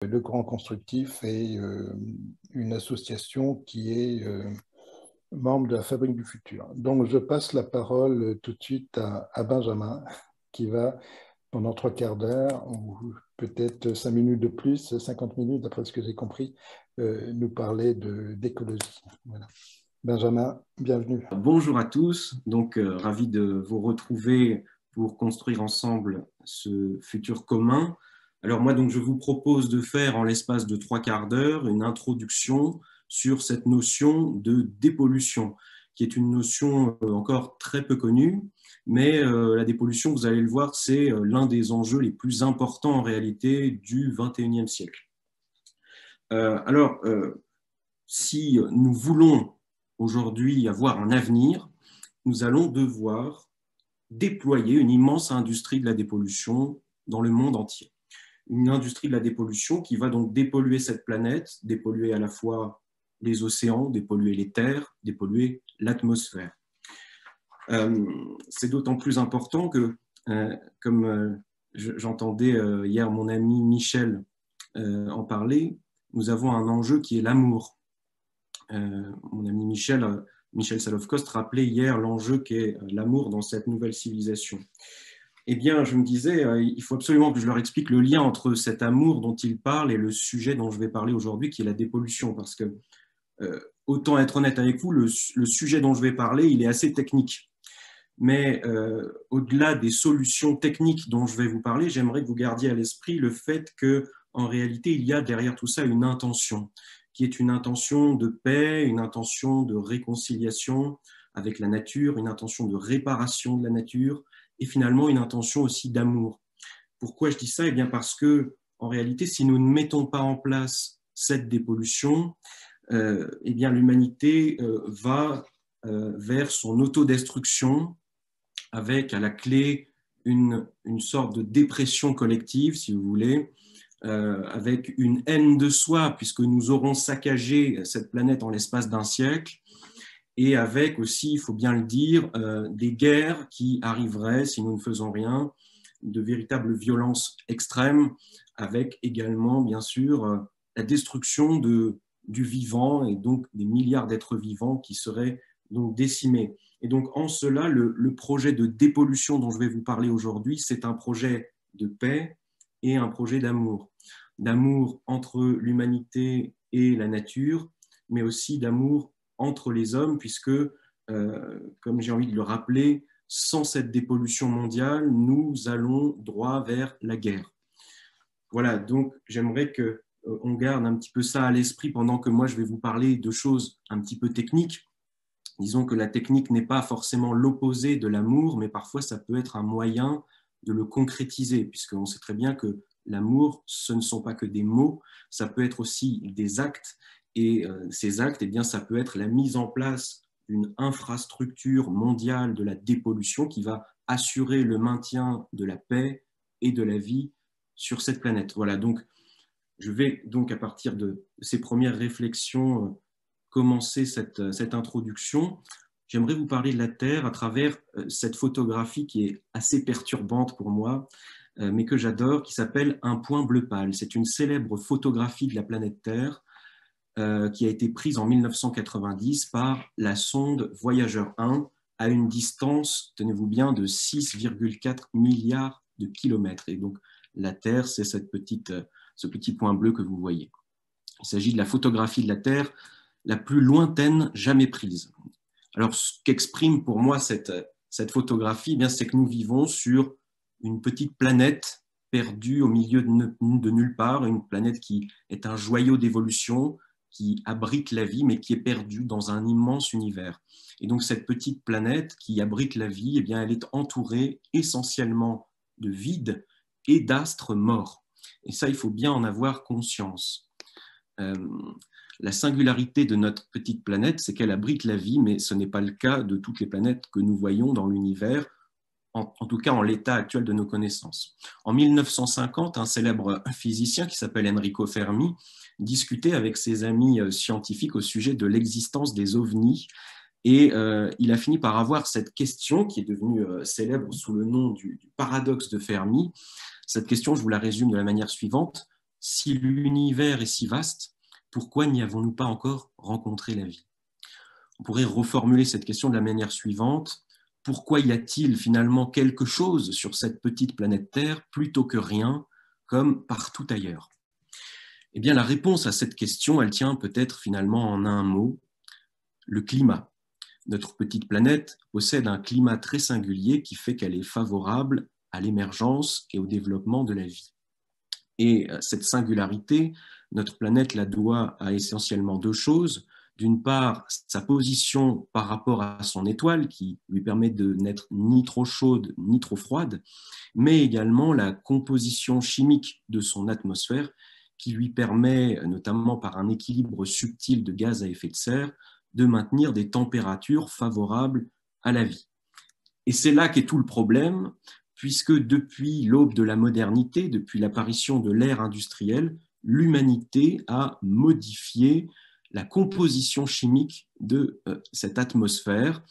Le Grand Constructif est une association qui est membre de la Fabrique du Futur. Donc, je passe la parole tout de suite à Benjamin, qui va, pendant trois quarts d'heure, ou peut-être 5 minutes de plus, 50 minutes, d'après ce que j'ai compris, nous parler d'écologie. Voilà. Benjamin, bienvenue. Bonjour à tous, donc ravi de vous retrouver pour construire ensemble ce futur commun. Alors moi, donc, je vous propose de faire en l'espace de trois quarts d'heure une introduction sur cette notion de dépollution, qui est une notion encore très peu connue, mais la dépollution, vous allez le voir, c'est l'un des enjeux les plus importants en réalité du XXIe siècle. Si nous voulons aujourd'hui avoir un avenir, nous allons devoir déployer une immense industrie de la dépollution dans le monde entier. Une industrie de la dépollution qui va donc dépolluer cette planète, dépolluer à la fois les océans, dépolluer les terres, dépolluer l'atmosphère. C'est d'autant plus important que, comme j'entendais hier mon ami Michel en parler, nous avons un enjeu qui est l'amour. Mon ami Michel Salov-Kost rappelait hier l'enjeu qu'est l'amour dans cette nouvelle civilisation. Eh bien, je me disais, il faut absolument que je leur explique le lien entre cet amour dont ils parlent et le sujet dont je vais parler aujourd'hui, qui est la dépollution. Parce que, autant être honnête avec vous, le sujet dont je vais parler, il est assez technique. Mais au-delà des solutions techniques dont je vais vous parler, j'aimerais que vous gardiez à l'esprit le fait qu'en réalité, il y a derrière tout ça une intention, qui est une intention de paix, une intention de réconciliation avec la nature, une intention de réparation de la nature et finalement une intention aussi d'amour. Pourquoi je dis ça? Eh bien parce que, en réalité, si nous ne mettons pas en place cette dépollution, eh bien l'humanité va vers son autodestruction avec à la clé une sorte de dépression collective, si vous voulez, avec une haine de soi, puisque nous aurons saccagé cette planète en l'espace d'un siècle, et avec aussi, il faut bien le dire, des guerres qui arriveraient, si nous ne faisons rien, de véritables violences extrêmes, avec également, bien sûr, la destruction du vivant, et donc des milliards d'êtres vivants qui seraient donc décimés. Et donc, en cela, le projet de dépollution dont je vais vous parler aujourd'hui, c'est un projet de paix et un projet d'amour. D'amour entre l'humanité et la nature, mais aussi d'amour entre les hommes, puisque, comme j'ai envie de le rappeler, sans cette dépollution mondiale, nous allons droit vers la guerre. Voilà, donc j'aimerais qu'on garde un petit peu ça à l'esprit pendant que moi je vais vous parler de choses un petit peu techniques. Disons que la technique n'est pas forcément l'opposé de l'amour, mais parfois ça peut être un moyen de le concrétiser, puisqu'on sait très bien que l'amour, ce ne sont pas que des mots, ça peut être aussi des actes, et ces actes, eh bien, ça peut être la mise en place d'une infrastructure mondiale de la dépollution qui va assurer le maintien de la paix et de la vie sur cette planète. Voilà, donc je vais donc à partir de ces premières réflexions commencer cette introduction. J'aimerais vous parler de la Terre à travers cette photographie qui est assez perturbante pour moi, mais que j'adore, qui s'appelle Un point bleu pâle. C'est une célèbre photographie de la planète Terre qui a été prise en 1990 par la sonde Voyager 1 à une distance, tenez-vous bien, de 6,4 milliards de kilomètres. Et donc, la Terre, c'est ce petit point bleu que vous voyez. Il s'agit de la photographie de la Terre la plus lointaine jamais prise. Alors, ce qu'exprime pour moi cette photographie, eh bien, c'est que nous vivons sur une petite planète perdue au milieu de nulle part, une planète qui est un joyau d'évolution, qui abrite la vie, mais qui est perdue dans un immense univers. Et donc, cette petite planète qui abrite la vie, eh bien, elle est entourée essentiellement de vide et d'astres morts. Et ça, il faut bien en avoir conscience. La singularité de notre petite planète, c'est qu'elle abrite la vie, mais ce n'est pas le cas de toutes les planètes que nous voyons dans l'univers, en tout cas en l'état actuel de nos connaissances. En 1950, un célèbre physicien qui s'appelle Enrico Fermi discutait avec ses amis scientifiques au sujet de l'existence des ovnis, et il a fini par avoir cette question qui est devenue célèbre sous le nom du paradoxe de Fermi. Cette question, je vous la résume de la manière suivante. Si l'univers est si vaste, pourquoi n'y avons-nous pas encore rencontré la vie? On pourrait reformuler cette question de la manière suivante. Pourquoi y a-t-il finalement quelque chose sur cette petite planète Terre plutôt que rien, comme partout ailleurs? Eh bien, la réponse à cette question, elle tient peut-être finalement en un mot, le climat. Notre petite planète possède un climat très singulier qui fait qu'elle est favorable à l'émergence et au développement de la vie. Et cette singularité, notre planète la doit à essentiellement deux choses. D'une part, sa position par rapport à son étoile, qui lui permet de n'être ni trop chaude ni trop froide, mais également la composition chimique de son atmosphère, qui lui permet, notamment par un équilibre subtil de gaz à effet de serre, de maintenir des températures favorables à la vie. Et c'est là qu'est tout le problème, puisque depuis l'aube de la modernité, depuis l'apparition de l'ère industrielle, l'humanité a modifié la composition chimique de cette atmosphère.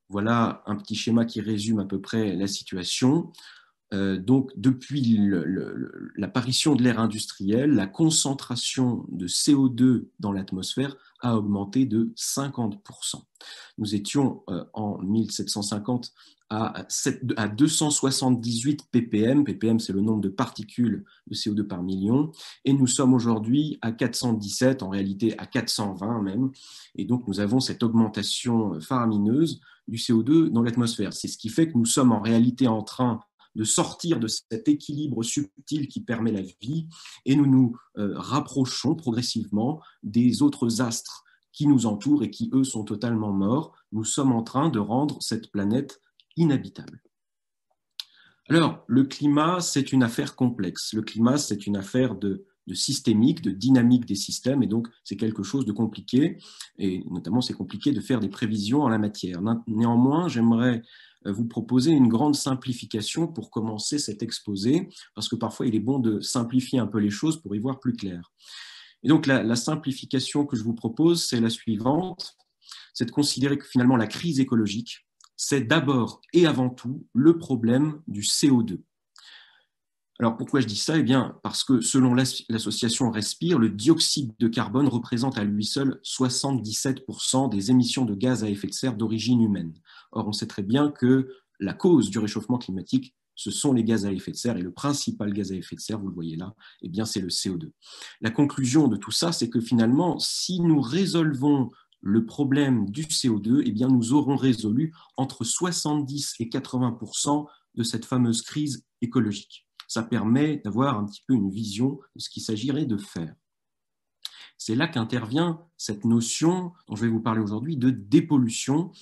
Voilà un petit schéma qui résume à peu près la situation. Donc, depuis l'apparition de l'ère industrielle, la concentration de CO2 dans l'atmosphère a augmenté de 50%. Nous étions en 1750 à 278 ppm. ppm, c'est le nombre de particules de CO2 par million. Et nous sommes aujourd'hui à 417, en réalité à 420 même. Et donc, nous avons cette augmentation faramineuse du CO2 dans l'atmosphère. C'est ce qui fait que nous sommes en réalité en train de sortir de cet équilibre subtil qui permet la vie, et nous nous rapprochons progressivement des autres astres qui nous entourent et qui, eux, sont totalement morts. Nous sommes en train de rendre cette planète inhabitable. Alors, le climat, c'est une affaire complexe. Le climat, c'est une affaire de systémique, de dynamique des systèmes, et donc c'est quelque chose de compliqué, et notamment c'est compliqué de faire des prévisions en la matière. Néanmoins, j'aimerais vous proposer une grande simplification pour commencer cet exposé, parce que parfois il est bon de simplifier un peu les choses pour y voir plus clair. Et donc la simplification que je vous propose, c'est la suivante, c'est de considérer que finalement la crise écologique, c'est d'abord et avant tout le problème du CO2. Alors pourquoi je dis ça? Eh bien parce que selon l'association Respire, le dioxyde de carbone représente à lui seul 77% des émissions de gaz à effet de serre d'origine humaine. Or on sait très bien que la cause du réchauffement climatique, ce sont les gaz à effet de serre, et le principal gaz à effet de serre, vous le voyez là, eh bien c'est le CO2. La conclusion de tout ça, c'est que finalement, si nous résolvons le problème du CO2, eh bien nous aurons résolu entre 70 et 80% de cette fameuse crise écologique. Ça permet d'avoir un petit peu une vision de ce qu'il s'agirait de faire. C'est là qu'intervient cette notion dont je vais vous parler aujourd'hui de dépollution,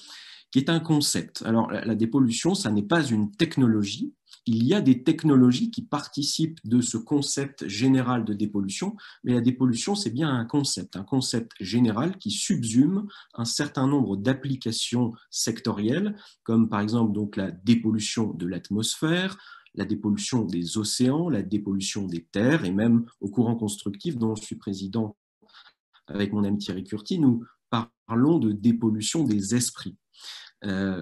qui est un concept. Alors, la dépollution, ça n'est pas une technologie. Il y a des technologies qui participent de ce concept général de dépollution, mais la dépollution, c'est bien un concept général qui subsume un certain nombre d'applications sectorielles, comme par exemple donc, la dépollution de l'atmosphère, la dépollution des océans, la dépollution des terres, et même au courant constructif dont je suis président avec mon ami Thierry Curti, nous parlons de dépollution des esprits.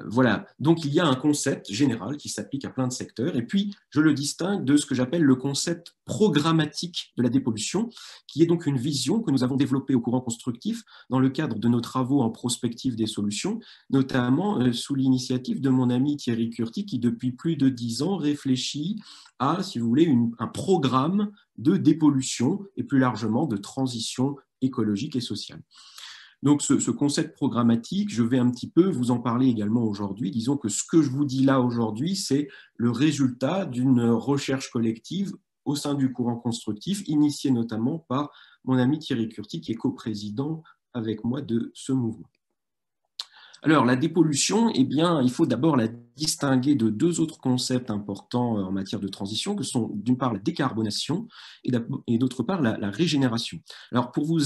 Voilà, donc il y a un concept général qui s'applique à plein de secteurs, et puis je le distingue de ce que j'appelle le concept programmatique de la dépollution, qui est donc une vision que nous avons développée au courant constructif dans le cadre de nos travaux en prospective des solutions, notamment sous l'initiative de mon ami Thierry Curti, qui depuis plus de 10 ans réfléchit à, si vous voulez, un programme de dépollution et plus largement de transition écologique et sociale. Donc ce concept programmatique, je vais un petit peu vous en parler également aujourd'hui. Disons que ce que je vous dis là aujourd'hui, c'est le résultat d'une recherche collective au sein du courant constructif, initiée notamment par mon ami Thierry Curti, qui est coprésident avec moi de ce mouvement. Alors, la dépollution, eh bien, il faut d'abord la distinguer de deux autres concepts importants en matière de transition, que sont d'une part la décarbonation et d'autre part la régénération. Alors, pour vous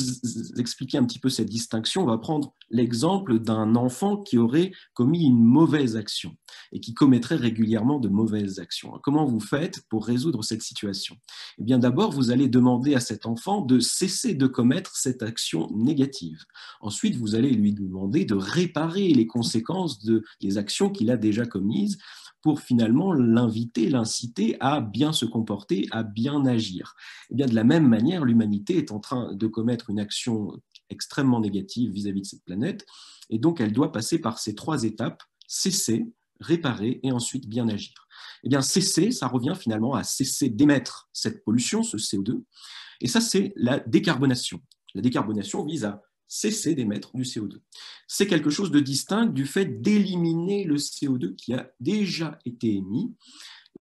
expliquer un petit peu cette distinction, on va prendre l'exemple d'un enfant qui aurait commis une mauvaise action et qui commettrait régulièrement de mauvaises actions. Comment vous faites pour résoudre cette situation? Eh bien, d'abord, vous allez demander à cet enfant de cesser de commettre cette action négative. Ensuite, vous allez lui demander de réparer les conséquences des actions qu'il a déjà commises pour finalement l'inviter, l'inciter à bien se comporter, à bien agir. Et bien de la même manière, l'humanité est en train de commettre une action extrêmement négative vis-à-vis de cette planète, et donc elle doit passer par ces 3 étapes: cesser, réparer et ensuite bien agir. Eh bien, cesser, ça revient finalement à cesser d'émettre cette pollution, ce CO2, et ça, c'est la décarbonation. La décarbonation vise à cesser d'émettre du CO2. C'est quelque chose de distinct du fait d'éliminer le CO2 qui a déjà été émis.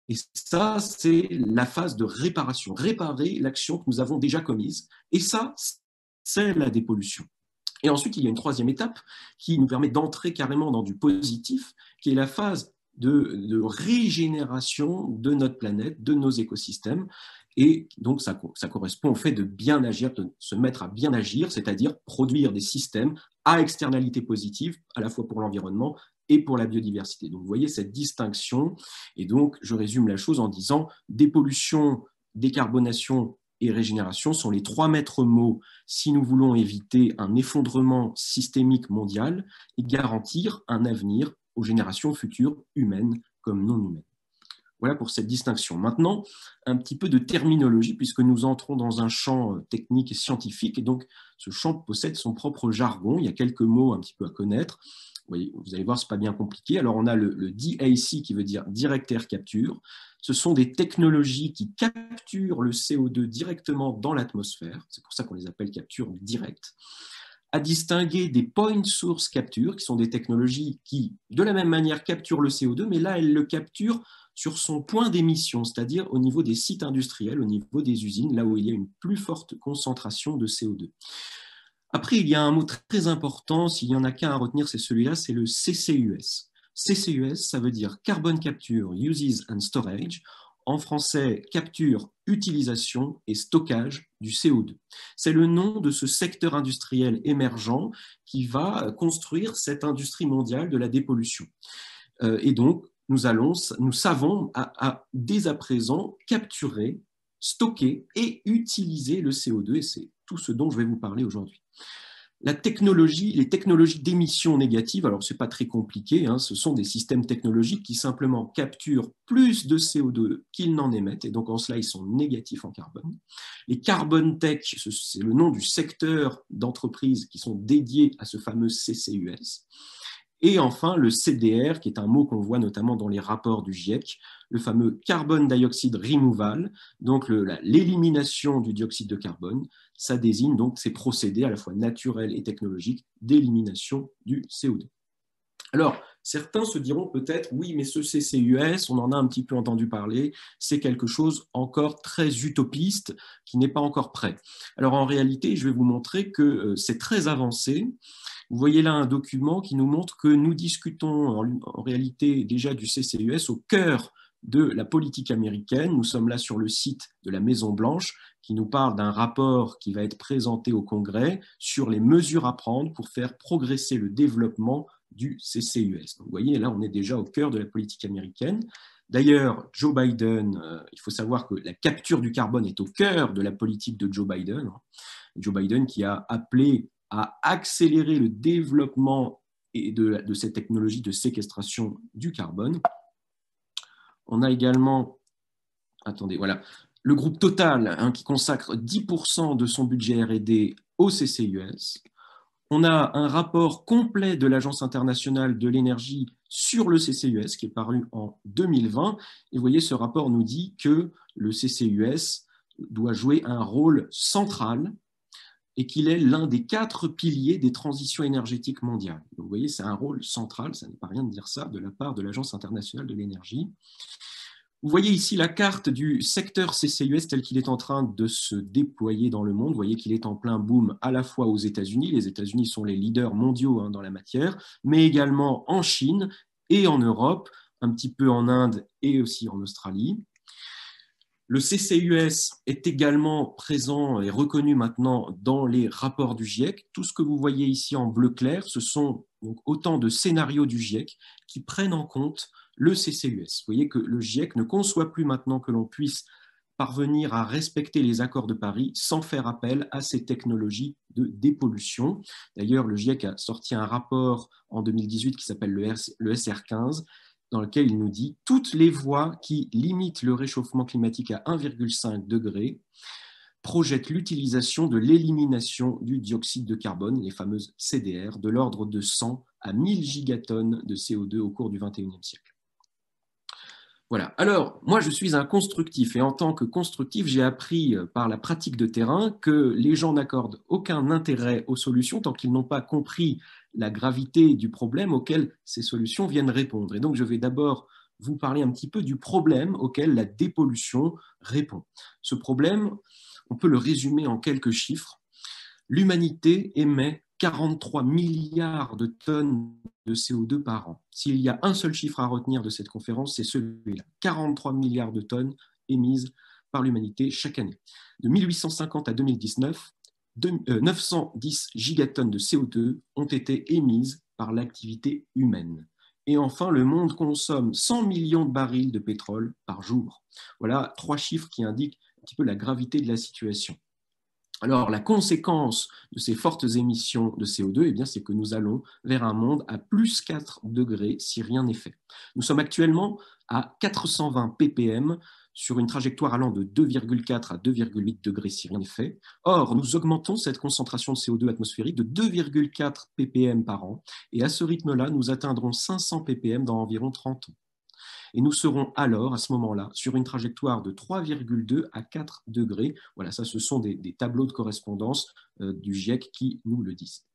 Et ça, c'est la phase de réparation, réparer l'action que nous avons déjà commise. Et ça, c'est la dépollution. Et ensuite, il y a une 3e étape qui nous permet d'entrer carrément dans du positif, qui est la phase de régénération de notre planète, de nos écosystèmes. Et donc, ça correspond au fait de bien agir, de se mettre à bien agir, c'est-à-dire produire des systèmes à externalité positive, à la fois pour l'environnement et pour la biodiversité. Donc, vous voyez cette distinction. Et donc, je résume la chose en disant dépollution, décarbonation et régénération sont les 3 maîtres mots si nous voulons éviter un effondrement systémique mondial et garantir un avenir aux générations futures, humaines comme non humaines. Voilà pour cette distinction. Maintenant, un petit peu de terminologie, puisque nous entrons dans un champ technique et scientifique, et donc ce champ possède son propre jargon. Il y a quelques mots un petit peu à connaître. Vous allez voir, ce n'est pas bien compliqué. Alors, on a le DAC qui veut dire Direct Air Capture. Ce sont des technologies qui capturent le CO2 directement dans l'atmosphère. C'est pour ça qu'on les appelle capture directe. À distinguer des point source capture, qui sont des technologies qui, de la même manière, capturent le CO2, mais là, elles le capturent sur son point d'émission, c'est-à-dire au niveau des sites industriels, au niveau des usines, là où il y a une plus forte concentration de CO2. Après, il y a un mot très important, s'il n'y en a qu'un à retenir, c'est celui-là, c'est le CCUS. CCUS, ça veut dire Carbon Capture, Uses and Storage. En français, capture, utilisation et stockage du CO2. C'est le nom de ce secteur industriel émergent qui va construire cette industrie mondiale de la dépollution. Et donc, nous savons dès à présent capturer, stocker et utiliser le CO2, et c'est tout ce dont je vais vous parler aujourd'hui. Les technologies d'émission négative, alors ce n'est pas très compliqué, ce sont des systèmes technologiques qui simplement capturent plus de CO2 qu'ils n'en émettent, et donc en cela ils sont négatifs en carbone. Les carbon tech, c'est le nom du secteur d'entreprises qui sont dédiés à ce fameux CCUS. Et enfin, le CDR, qui est un mot qu'on voit notamment dans les rapports du GIEC, le fameux carbon dioxide removal, donc l'élimination du dioxyde de carbone. Ça désigne donc ces procédés à la fois naturels et technologiques d'élimination du CO2. Alors, certains se diront peut-être, oui, mais ce CCUS, on en a un petit peu entendu parler, c'est quelque chose encore très utopiste, qui n'est pas encore prêt. Alors, en réalité, je vais vous montrer que c'est très avancé. Vous voyez là un document qui nous montre que nous discutons en réalité déjà du CCUS au cœur de la politique américaine. Nous sommes là sur le site de la Maison-Blanche qui nous parle d'un rapport qui va être présenté au Congrès sur les mesures à prendre pour faire progresser le développement du CCUS. Donc, vous voyez, là, on est déjà au cœur de la politique américaine. D'ailleurs, Joe Biden, il faut savoir que la capture du carbone est au cœur de la politique de Joe Biden. Joe Biden qui a appelé à accélérer le développement de cette technologie de séquestration du carbone. On a également, le groupe Total qui consacre 10% de son budget R&D au CCUS. On a un rapport complet de l'Agence internationale de l'énergie sur le CCUS qui est paru en 2020. Et vous voyez, ce rapport nous dit que le CCUS doit jouer un rôle central et qu'il est l'un des 4 piliers des transitions énergétiques mondiales. Donc, vous voyez, c'est un rôle central, ça n'est pas rien de dire ça, de la part de l'Agence internationale de l'énergie. Vous voyez ici la carte du secteur CCUS tel qu'il est en train de se déployer dans le monde. Vous voyez qu'il est en plein boom à la fois aux États-Unis. Les États-Unis sont les leaders mondiaux dans la matière, mais également en Chine et en Europe, un petit peu en Inde et aussi en Australie. Le CCUS est également présent et reconnu maintenant dans les rapports du GIEC. Tout ce que vous voyez ici en bleu clair, ce sont donc autant de scénarios du GIEC qui prennent en compte le CCUS. Vous voyez que le GIEC ne conçoit plus maintenant que l'on puisse parvenir à respecter les accords de Paris sans faire appel à ces technologies de dépollution. D'ailleurs, le GIEC a sorti un rapport en 2018 qui s'appelle le SR15 dans lequel il nous dit « Toutes les voies qui limitent le réchauffement climatique à 1,5 degré projettent l'utilisation de l'élimination du dioxyde de carbone, les fameuses CDR, de l'ordre de 100 à 1000 gigatonnes de CO2 au cours du XXIe siècle. » Voilà. Alors, moi, je suis un constructif et en tant que constructif, j'ai appris par la pratique de terrain que les gens n'accordent aucun intérêt aux solutions tant qu'ils n'ont pas compris la gravité du problème auquel ces solutions viennent répondre. Et donc, je vais d'abord vous parler un petit peu du problème auquel la dépollution répond. Ce problème, on peut le résumer en quelques chiffres. L'humanité émet 43 milliards de tonnes de CO2 par an. S'il y a un seul chiffre à retenir de cette conférence, c'est celui-là. 43 milliards de tonnes émises par l'humanité chaque année. De 1850 à 2019, 910 gigatonnes de CO2 ont été émises par l'activité humaine. Et enfin, le monde consomme 100 millions de barils de pétrole par jour. Voilà 3 chiffres qui indiquent un petit peu la gravité de la situation. Alors, la conséquence de ces fortes émissions de CO2, eh bien, c'est que nous allons vers un monde à plus 4 degrés si rien n'est fait. Nous sommes actuellement à 420 ppm sur une trajectoire allant de 2,4 à 2,8 degrés si rien n'est fait. Or, nous augmentons cette concentration de CO2 atmosphérique de 2,4 ppm par an et à ce rythme-là, nous atteindrons 500 ppm dans environ 30 ans. Et nous serons alors, à ce moment-là, sur une trajectoire de 3,2 à 4 degrés. Voilà, ça, ce sont des tableaux de correspondance du GIEC qui nous le disent.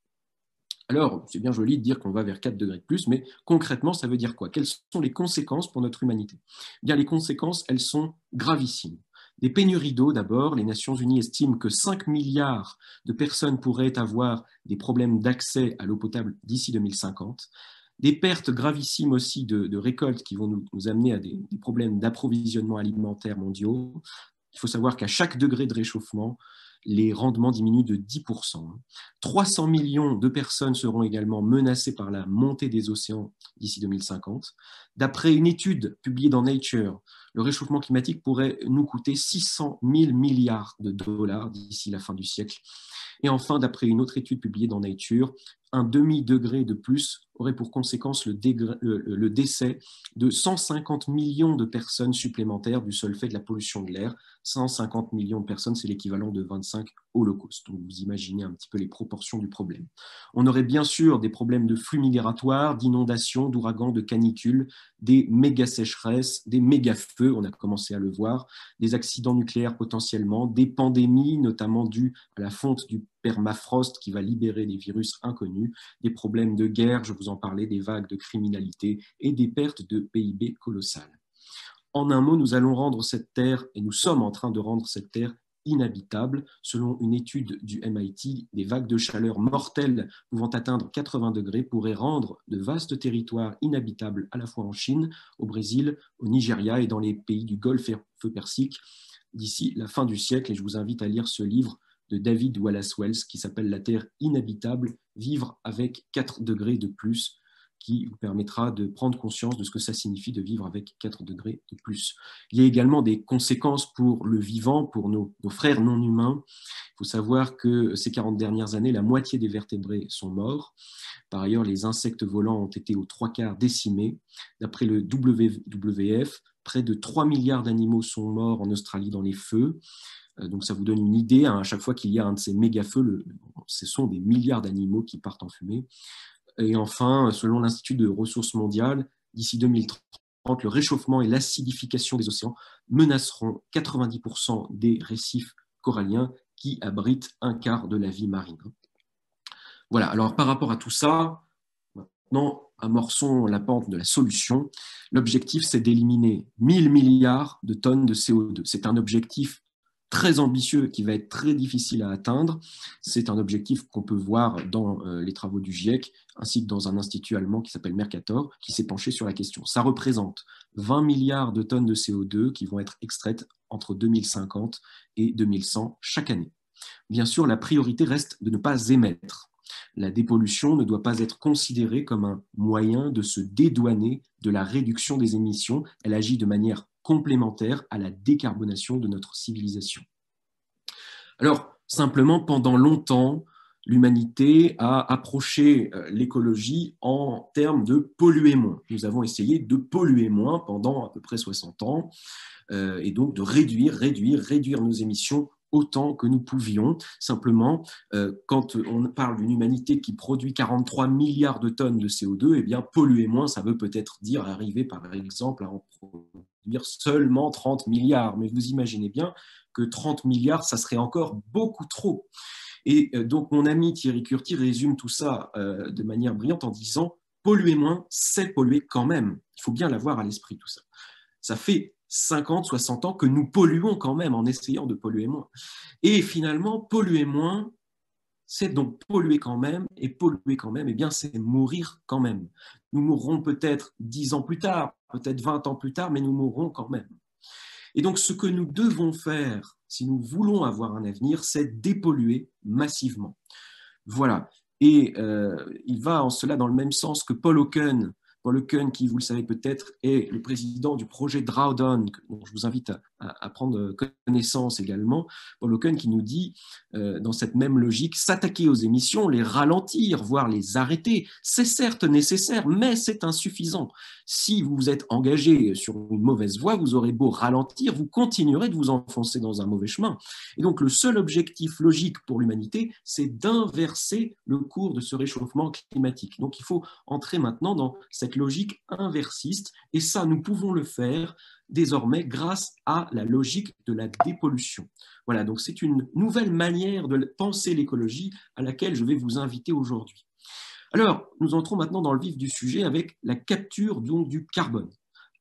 Alors, c'est bien joli de dire qu'on va vers 4 degrés de plus, mais concrètement, ça veut dire quoi? Quelles sont les conséquences pour notre humanité? Bien, les conséquences, elles sont gravissimes. Des pénuries d'eau, d'abord. Les Nations Unies estiment que 5 milliards de personnes pourraient avoir des problèmes d'accès à l'eau potable d'ici 2050. Des pertes gravissimes aussi de récoltes qui vont nous amener à des problèmes d'approvisionnement alimentaire mondiaux. Il faut savoir qu'à chaque degré de réchauffement, les rendements diminuent de 10%. 300 millions de personnes seront également menacées par la montée des océans d'ici 2050. D'après une étude publiée dans Nature, le réchauffement climatique pourrait nous coûter 600 000 milliards de dollars d'ici la fin du siècle. Et enfin, d'après une autre étude publiée dans Nature, un demi-degré de plus aurait pour conséquence le décès de 150 millions de personnes supplémentaires du seul fait de la pollution de l'air. 150 millions de personnes, c'est l'équivalent de 25 holocaustes. Donc vous imaginez un petit peu les proportions du problème. On aurait bien sûr des problèmes de flux migratoires, d'inondations, d'ouragans, de canicules, des méga sécheresses, des méga feux, on a commencé à le voir, des accidents nucléaires potentiellement, des pandémies, notamment dues à la fonte du permafrost qui va libérer des virus inconnus, des problèmes de guerre, je vous en parlais, des vagues de criminalité et des pertes de PIB colossales. En un mot, nous allons rendre cette terre, et nous sommes en train de rendre cette terre inhabitable. Selon une étude du MIT, des vagues de chaleur mortelles pouvant atteindre 80 degrés pourraient rendre de vastes territoires inhabitables à la fois en Chine, au Brésil, au Nigeria et dans les pays du Golfe Persique d'ici la fin du siècle. Et je vous invite à lire ce livre de David Wallace Wells qui s'appelle « La Terre inhabitable, vivre avec 4 degrés de plus », qui vous permettra de prendre conscience de ce que ça signifie de vivre avec 4 degrés de plus. Il y a également des conséquences pour le vivant, pour nos frères non humains. Il faut savoir que ces 40 dernières années, la moitié des vertébrés sont morts. Par ailleurs, les insectes volants ont été aux 3/4 décimés. D'après le WWF, près de 3 milliards d'animaux sont morts en Australie dans les feux. Donc ça vous donne une idée, hein, à chaque fois qu'il y a un de ces méga-feux, ce sont des milliards d'animaux qui partent en fumée. Et enfin, selon l'Institut de ressources mondiales, d'ici 2030, le réchauffement et l'acidification des océans menaceront 90% des récifs coralliens qui abritent un quart de la vie marine. Voilà, alors par rapport à tout ça, maintenant, amorçons la pente de la solution. L'objectif, c'est d'éliminer 1000 milliards de tonnes de CO2. C'est un objectif très ambitieux qui va être très difficile à atteindre. C'est un objectif qu'on peut voir dans les travaux du GIEC, ainsi que dans un institut allemand qui s'appelle Mercator, qui s'est penché sur la question. Ça représente 20 milliards de tonnes de CO2 qui vont être extraites entre 2050 et 2100 chaque année. Bien sûr, la priorité reste de ne pas émettre. La dépollution ne doit pas être considérée comme un moyen de se dédouaner de la réduction des émissions. Elle agit de manière complémentaire à la décarbonation de notre civilisation. Alors, simplement, pendant longtemps, l'humanité a approché l'écologie en termes de polluer moins. Nous avons essayé de polluer moins pendant à peu près 60 ans, et donc de réduire nos émissions autant que nous pouvions. Simplement, quand on parle d'une humanité qui produit 43 milliards de tonnes de CO2, eh bien, polluer moins, ça veut peut-être dire arriver, par exemple, à en produire seulement 30 milliards. Mais vous imaginez bien que 30 milliards, ça serait encore beaucoup trop. Et donc, mon ami Thierry Curti résume tout ça de manière brillante en disant « polluer moins, c'est polluer quand même ». Il faut bien l'avoir à l'esprit, tout ça. Ça fait 50, 60 ans que nous polluons quand même en essayant de polluer moins. Et finalement, polluer moins, c'est donc polluer quand même, et polluer quand même, eh bien, c'est mourir quand même. Nous mourrons peut-être 10 ans plus tard, peut-être 20 ans plus tard, mais nous mourrons quand même. Et donc, ce que nous devons faire, si nous voulons avoir un avenir, c'est dépolluer massivement. Voilà. Et il va en cela dans le même sens que Paul Hawken. Paul Hawken, qui, vous le savez peut-être, est le président du projet Drawdown, dont je vous invite à prendre connaissance également. Paul Hawken qui nous dit, dans cette même logique, s'attaquer aux émissions, les ralentir, voire les arrêter, c'est certes nécessaire, mais c'est insuffisant. Si vous vous êtes engagé sur une mauvaise voie, vous aurez beau ralentir, vous continuerez de vous enfoncer dans un mauvais chemin. Et donc, le seul objectif logique pour l'humanité, c'est d'inverser le cours de ce réchauffement climatique. Donc, il faut entrer maintenant dans cette logique inversiste, et ça, nous pouvons le faire désormais grâce à la logique de la dépollution. Voilà, donc c'est une nouvelle manière de penser l'écologie à laquelle je vais vous inviter aujourd'hui. Alors, nous entrons maintenant dans le vif du sujet avec la capture donc, du carbone.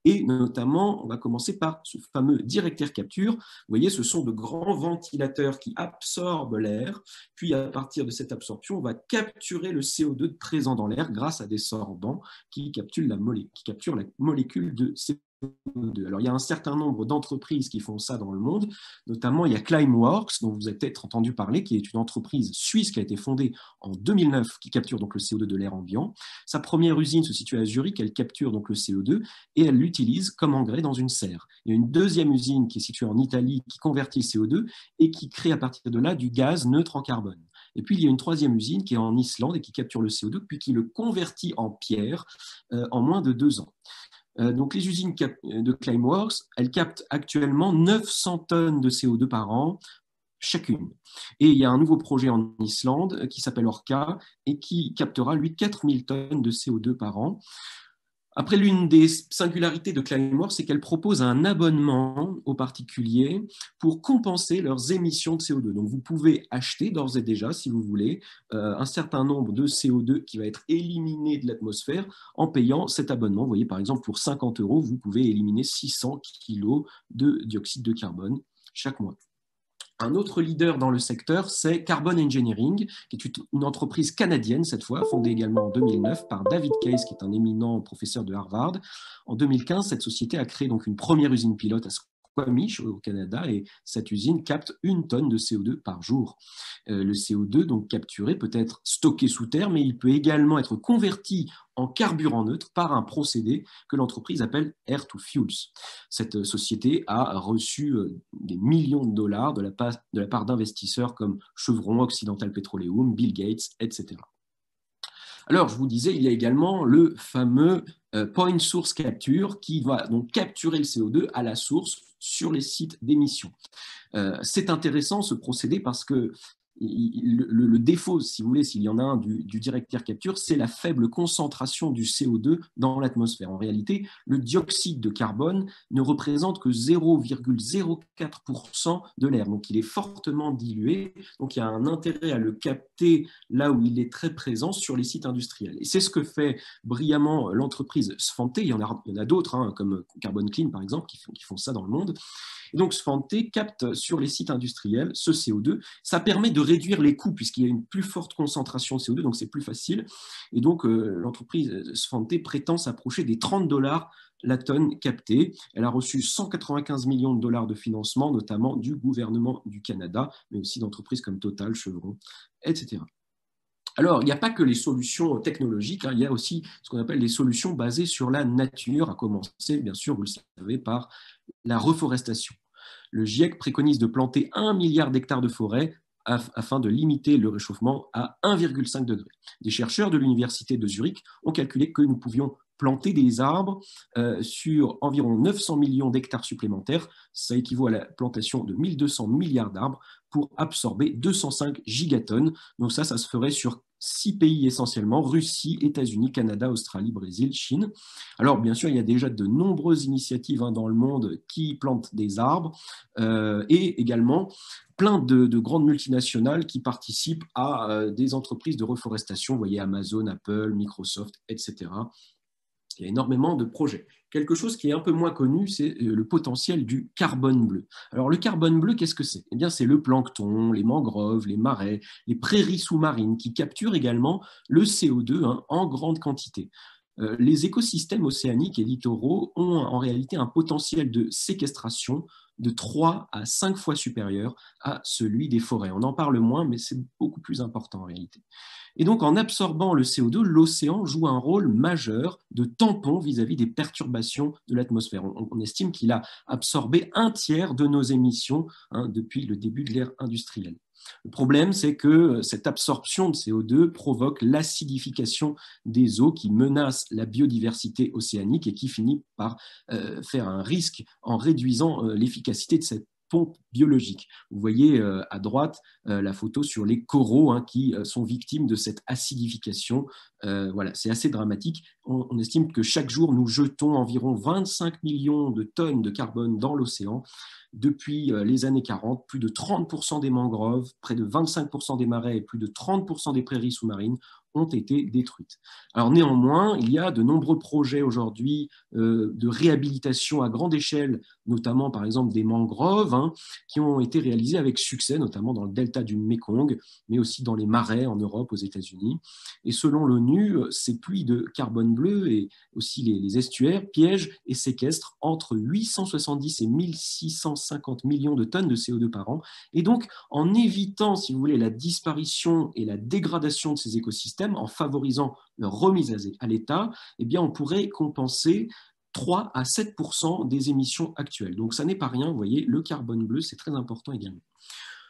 Et notamment, on va commencer par ce fameux direct air capture. Vous voyez, ce sont de grands ventilateurs qui absorbent l'air. Puis, à partir de cette absorption, on va capturer le CO2 présent dans l'air grâce à des sorbants qui capturent la molécule de CO2. Alors, il y a un certain nombre d'entreprises qui font ça dans le monde. Notamment, il y a Climeworks, dont vous avez peut-être entendu parler, qui est une entreprise suisse qui a été fondée en 2009, qui capture donc le CO2 de l'air ambiant. Sa première usine se situe à Zurich, elle capture donc le CO2 et elle l'utilise comme engrais dans une serre. Il y a une deuxième usine qui est située en Italie, qui convertit le CO2 et qui crée à partir de là du gaz neutre en carbone. Et puis, il y a une troisième usine qui est en Islande et qui capture le CO2, puis qui le convertit en pierre en moins de 2 ans. Donc, les usines de Climeworks, elles captent actuellement 900 tonnes de CO2 par an, chacune. Et il y a un nouveau projet en Islande qui s'appelle Orca et qui captera, lui, 4000 tonnes de CO2 par an. Après, l'une des singularités de Climeworks, c'est qu'elle propose un abonnement aux particuliers pour compenser leurs émissions de CO2. Donc, vous pouvez acheter d'ores et déjà, si vous voulez, un certain nombre de CO2 qui va être éliminé de l'atmosphère en payant cet abonnement. Vous voyez, par exemple, pour 50 €, vous pouvez éliminer 600 kg de dioxyde de carbone chaque mois. Un autre leader dans le secteur, c'est Carbon Engineering, qui est une entreprise canadienne cette fois, fondée également en 2009 par David Case, qui est un éminent professeur de Harvard. En 2015, cette société a créé donc une première usine pilote à Squamish au Canada et cette usine capte 1 tonne de CO2 par jour. Le CO2 donc capturé peut être stocké sous terre, mais il peut également être converti en carburant neutre par un procédé que l'entreprise appelle Air to Fuels. Cette société a reçu des millions de dollars de la part d'investisseurs comme Chevron, Occidental Petroleum, Bill Gates, etc. Alors, je vous disais, il y a également le fameux Point Source Capture qui va donc capturer le CO2 à la source sur les sites d'émission. C'est intéressant ce procédé parce que le défaut, si vous voulez, s'il y en a un du direct air capture, c'est la faible concentration du CO2 dans l'atmosphère. En réalité, le dioxyde de carbone ne représente que 0,04% de l'air. Donc, il est fortement dilué. Donc, il y a un intérêt à le capter là où il est très présent sur les sites industriels. Et c'est ce que fait brillamment l'entreprise Svante. Il y en a d'autres, comme Carbon Clean, par exemple, qui font ça dans le monde. Et donc, Svante capte sur les sites industriels ce CO2. Ça permet de réduire les coûts puisqu'il y a une plus forte concentration de CO2, donc c'est plus facile. Et donc, l'entreprise Svante prétend s'approcher des 30 $ la tonne captée. Elle a reçu 195 millions de dollars de financement, notamment du gouvernement du Canada, mais aussi d'entreprises comme Total, Chevron, etc. Alors, il n'y a pas que les solutions technologiques, il y a aussi ce qu'on appelle les solutions basées sur la nature, à commencer, bien sûr, vous le savez, par la reforestation. Le GIEC préconise de planter 1 milliard d'hectares de forêt afin de limiter le réchauffement à 1,5 degré. Des chercheurs de l'université de Zurich ont calculé que nous pouvions planter des arbres sur environ 900 millions d'hectares supplémentaires. Ça équivaut à la plantation de 1200 milliards d'arbres pour absorber 205 gigatonnes. Donc ça se ferait sur 6 pays essentiellement, Russie, États-Unis, Canada, Australie, Brésil, Chine. Alors bien sûr, il y a déjà de nombreuses initiatives dans le monde qui plantent des arbres et également plein de grandes multinationales qui participent à des entreprises de reforestation, vous voyez Amazon, Apple, Microsoft, etc. Il y a énormément de projets. Quelque chose qui est un peu moins connu, c'est le potentiel du carbone bleu. Alors le carbone bleu, qu'est-ce que c'est? Eh bien, c'est le plancton, les mangroves, les marais, les prairies sous-marines qui capturent également le CO2 en grande quantité. Les écosystèmes océaniques et littoraux ont en réalité un potentiel de séquestration de 3 à 5 fois supérieur à celui des forêts. On en parle moins, mais c'est beaucoup plus important en réalité. Et donc, en absorbant le CO2, l'océan joue un rôle majeur de tampon vis-à-vis des perturbations de l'atmosphère. On estime qu'il a absorbé 1/3 de nos émissions depuis le début de l'ère industrielle. Le problème, c'est que cette absorption de CO2 provoque l'acidification des eaux qui menace la biodiversité océanique et qui finit par faire un risque en réduisant l'efficacité de cette pompe biologique. Vous voyez à droite la photo sur les coraux qui sont victimes de cette acidification. Voilà, c'est assez dramatique. On estime que chaque jour, nous jetons environ 25 millions de tonnes de carbone dans l'océan. Depuis les années 40, plus de 30% des mangroves, près de 25% des marais et plus de 30% des prairies sous-marines ont été détruites. Alors néanmoins, il y a de nombreux projets aujourd'hui de réhabilitation à grande échelle, notamment par exemple des mangroves, qui ont été réalisés avec succès, notamment dans le delta du Mékong, mais aussi dans les marais en Europe, aux États-Unis. Et selon l'ONU, ces pluies de carbone bleu et aussi les estuaires piègent et séquestrent entre 870 et 1650 millions de tonnes de CO2 par an. Et donc, en évitant, si vous voulez, la disparition et la dégradation de ces écosystèmes, en favorisant leur remise à l'état, eh bien, on pourrait compenser 3 à 7% des émissions actuelles. Donc, ça n'est pas rien, vous voyez, le carbone bleu, c'est très important également.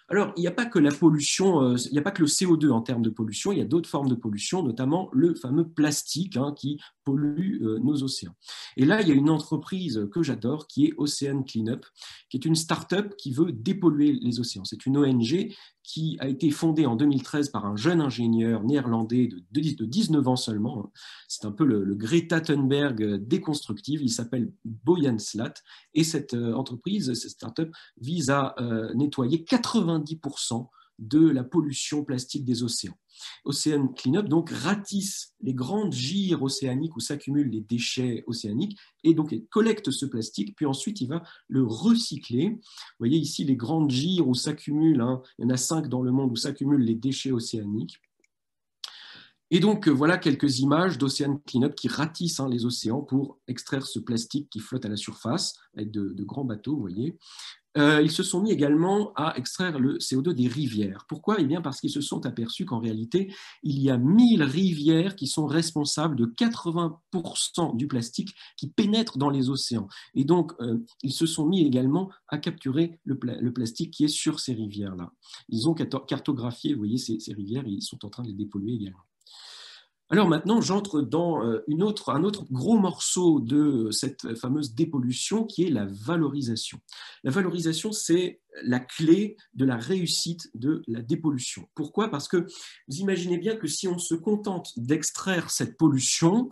Alors, il n'y a pas que la pollution, il n'y a pas que le CO2 en termes de pollution, il y a d'autres formes de pollution, notamment le fameux plastique qui pollue nos océans. Et là, il y a une entreprise que j'adore qui est Ocean Cleanup, qui est une start-up qui veut dépolluer les océans. C'est une ONG qui a été fondée en 2013 par un jeune ingénieur néerlandais de 19 ans seulement. C'est un peu le Greta Thunberg déconstructive. Il s'appelle Boyan Slat. Et cette entreprise, cette start-up, vise à nettoyer 90% de la pollution plastique des océans. Ocean Cleanup donc ratisse les grandes gyres océaniques où s'accumulent les déchets océaniques et donc il collecte ce plastique, puis ensuite il va le recycler. Vous voyez ici les grandes gyres où s'accumulent, il y en a 5 dans le monde où s'accumulent les déchets océaniques. Et donc, voilà quelques images d'Ocean Cleanup qui ratissent les océans pour extraire ce plastique qui flotte à la surface avec de grands bateaux, vous voyez. Ils se sont mis également à extraire le CO2 des rivières. Pourquoi? Eh bien parce qu'ils se sont aperçus qu'en réalité, il y a 1000 rivières qui sont responsables de 80% du plastique qui pénètre dans les océans. Et donc, ils se sont mis également à capturer le plastique qui est sur ces rivières-là. Ils ont cartographié, vous voyez, ces rivières, et ils sont en train de les dépolluer également. Alors maintenant, j'entre dans un autre gros morceau de cette fameuse dépollution qui est la valorisation. La valorisation, c'est la clé de la réussite de la dépollution. Pourquoi? Parce que vous imaginez bien que si on se contente d'extraire cette pollution,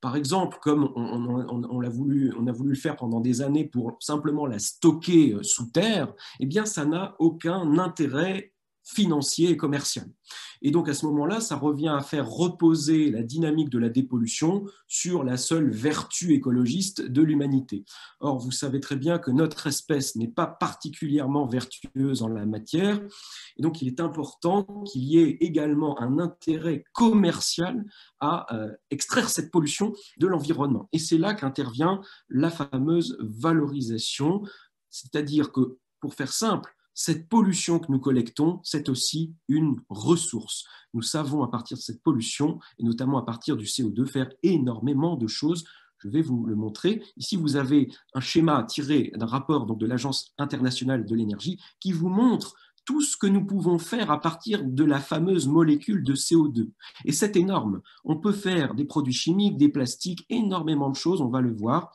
par exemple, comme on a voulu le faire pendant des années pour simplement la stocker sous terre, eh bien, ça n'a aucun intérêt financier et commercial. Et donc à ce moment-là, ça revient à faire reposer la dynamique de la dépollution sur la seule vertu écologiste de l'humanité. Or, vous savez très bien que notre espèce n'est pas particulièrement vertueuse en la matière, et donc il est important qu'il y ait également un intérêt commercial à extraire cette pollution de l'environnement. Et c'est là qu'intervient la fameuse valorisation, c'est-à-dire que, pour faire simple, cette pollution que nous collectons, c'est aussi une ressource. Nous savons à partir de cette pollution, et notamment à partir du CO2, faire énormément de choses. Je vais vous le montrer. Ici, vous avez un schéma tiré d'un rapport de l'Agence internationale de l'énergie qui vous montre tout ce que nous pouvons faire à partir de la fameuse molécule de CO2. Et c'est énorme. On peut faire des produits chimiques, des plastiques, énormément de choses, on va le voir.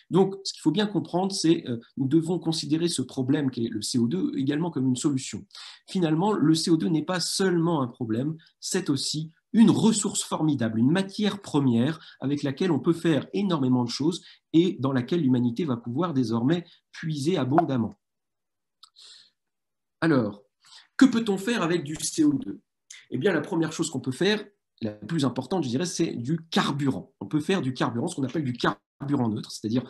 Donc, ce qu'il faut bien comprendre, c'est que nous devons considérer ce problème qui est le CO2 également comme une solution. Finalement, le CO2 n'est pas seulement un problème, c'est aussi une ressource formidable, une matière première avec laquelle on peut faire énormément de choses et dans laquelle l'humanité va pouvoir désormais puiser abondamment. Alors, que peut-on faire avec du CO2? Eh bien, la première chose qu'on peut faire, la plus importante, je dirais, c'est du carburant. On peut faire du carburant, ce qu'on appelle du carburant neutre, c'est-à-dire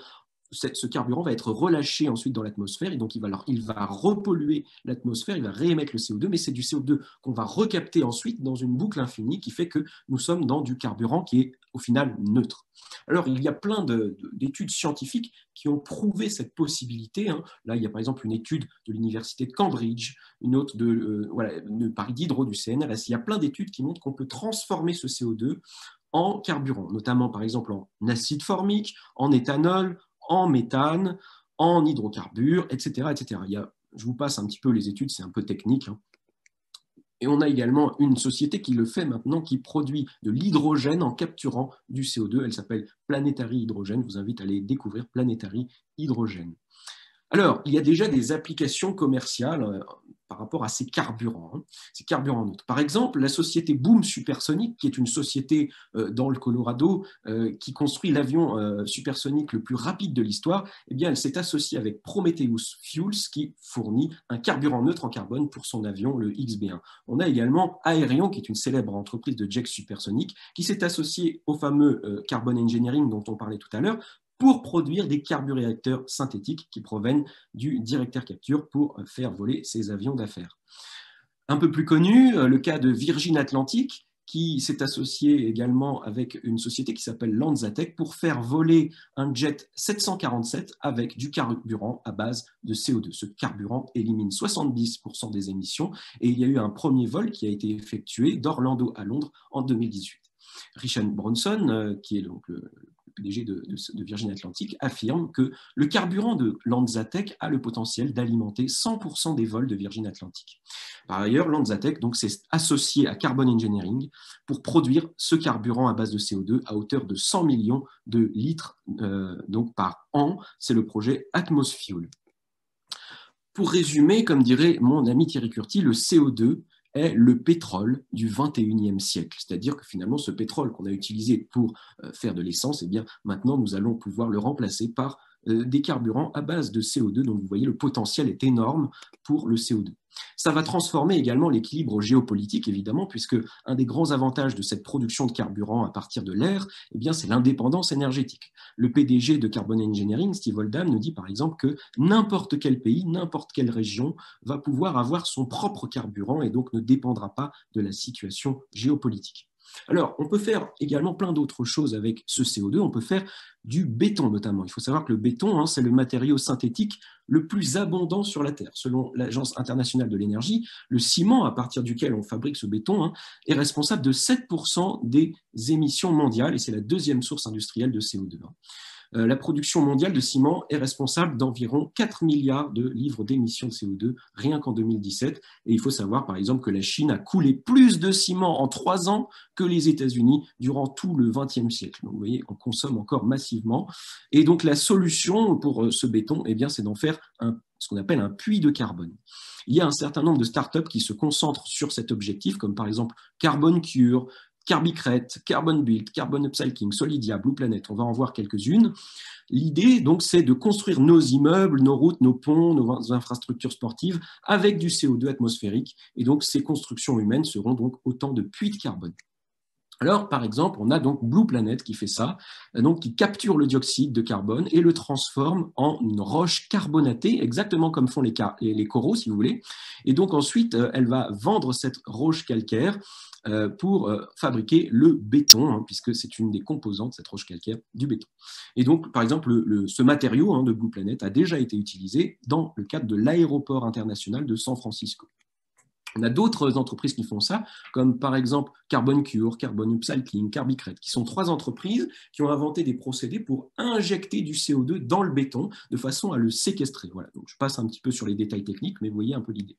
ce carburant va être relâché ensuite dans l'atmosphère et donc il va repolluer l'atmosphère, il va réémettre le CO2, mais c'est du CO2 qu'on va recapter ensuite dans une boucle infinie qui fait que nous sommes dans du carburant qui est au final neutre. Alors, il y a plein d'études scientifiques qui ont prouvé cette possibilité. Là, il y a par exemple une étude de l'université de Cambridge, une autre de Paris Diderot du CNRS. Il y a plein d'études qui montrent qu'on peut transformer ce CO2 en carburant, notamment par exemple en acide formique, en éthanol, en méthane, en hydrocarbures, etc. etc. Je vous passe un petit peu les études, c'est un peu technique. Et on a également une société qui le fait maintenant, qui produit de l'hydrogène en capturant du CO2. Elle s'appelle Planetary Hydrogène. Je vous invite à aller découvrir Planetary Hydrogène. Alors, il y a déjà des applications commerciales par rapport à ces carburants neutres. Par exemple, la société Boom Supersonic, qui est une société dans le Colorado qui construit l'avion supersonique le plus rapide de l'histoire, eh bien, elle s'est associée avec Prometheus Fuels qui fournit un carburant neutre en carbone pour son avion, le XB1. On a également Aerion, qui est une célèbre entreprise de jet supersonique, qui s'est associée au fameux Carbon Engineering dont on parlait tout à l'heure, pour produire des carburéacteurs synthétiques qui proviennent du Director Capture pour faire voler ces avions d'affaires. Un peu plus connu, le cas de Virgin Atlantic, qui s'est associé également avec une société qui s'appelle Lanzatech pour faire voler un jet 747 avec du carburant à base de CO2. Ce carburant élimine 70% des émissions et il y a eu un premier vol qui a été effectué d'Orlando à Londres en 2018. Richard Branson, qui est donc le PDG de Virgin Atlantic, affirme que le carburant de Lanzatech a le potentiel d'alimenter 100% des vols de Virgin Atlantic. Par ailleurs, Lanzatech s'est associé à Carbon Engineering pour produire ce carburant à base de CO2 à hauteur de 100 millions de litres donc par an. C'est le projet Atmosfuel. Pour résumer, comme dirait mon ami Thierry Curti, le CO2 est le pétrole du 21e siècle. C'est-à-dire que finalement, ce pétrole qu'on a utilisé pour faire de l'essence, eh bien, maintenant, nous allons pouvoir le remplacer par des carburants à base de CO2. Donc, vous voyez, le potentiel est énorme pour le CO2. Ça va transformer également l'équilibre géopolitique, évidemment, puisque un des grands avantages de cette production de carburant à partir de l'air, eh bien, c'est l'indépendance énergétique. Le PDG de Carbon Engineering, Steve Oldham, nous dit par exemple que n'importe quel pays, n'importe quelle région va pouvoir avoir son propre carburant et donc ne dépendra pas de la situation géopolitique. Alors, on peut faire également plein d'autres choses avec ce CO2. On peut faire du béton notamment. Il faut savoir que le béton, c'est le matériau synthétique le plus abondant sur la Terre. Selon l'Agence internationale de l'énergie, le ciment à partir duquel on fabrique ce béton est responsable de 7% des émissions mondiales et c'est la deuxième source industrielle de CO2. La production mondiale de ciment est responsable d'environ 4 milliards de livres d'émissions de CO2 rien qu'en 2017. Et il faut savoir par exemple que la Chine a coulé plus de ciment en 3 ans que les États-Unis durant tout le XXe siècle. Donc vous voyez, on consomme encore massivement. Et donc la solution pour ce béton, eh bien, c'est d'en faire ce qu'on appelle un puits de carbone. Il y a un certain nombre de startups qui se concentrent sur cet objectif, comme par exemple Carbon Cure, Carbicrete, Carbon Build, Carbon Upcycling, Solidia, Blue Planet, on va en voir quelques-unes. L'idée, donc, c'est de construire nos immeubles, nos routes, nos ponts, nos infrastructures sportives avec du CO2 atmosphérique. Et donc, ces constructions humaines seront donc autant de puits de carbone. Alors, par exemple, on a donc Blue Planet qui fait ça, donc qui capture le dioxyde de carbone et le transforme en une roche carbonatée, exactement comme font les coraux, si vous voulez. Et donc ensuite, elle va vendre cette roche calcaire pour fabriquer le béton, puisque c'est une des composantes, cette roche calcaire, du béton. Et donc, par exemple, ce matériau de Blue Planet a déjà été utilisé dans le cadre de l'aéroport international de San Francisco. On a d'autres entreprises qui font ça, comme par exemple Carbon Cure, Carbon Upcycling, Carbicrete, qui sont 3 entreprises qui ont inventé des procédés pour injecter du CO2 dans le béton de façon à le séquestrer. Voilà, donc je passe un petit peu sur les détails techniques, mais vous voyez un peu l'idée.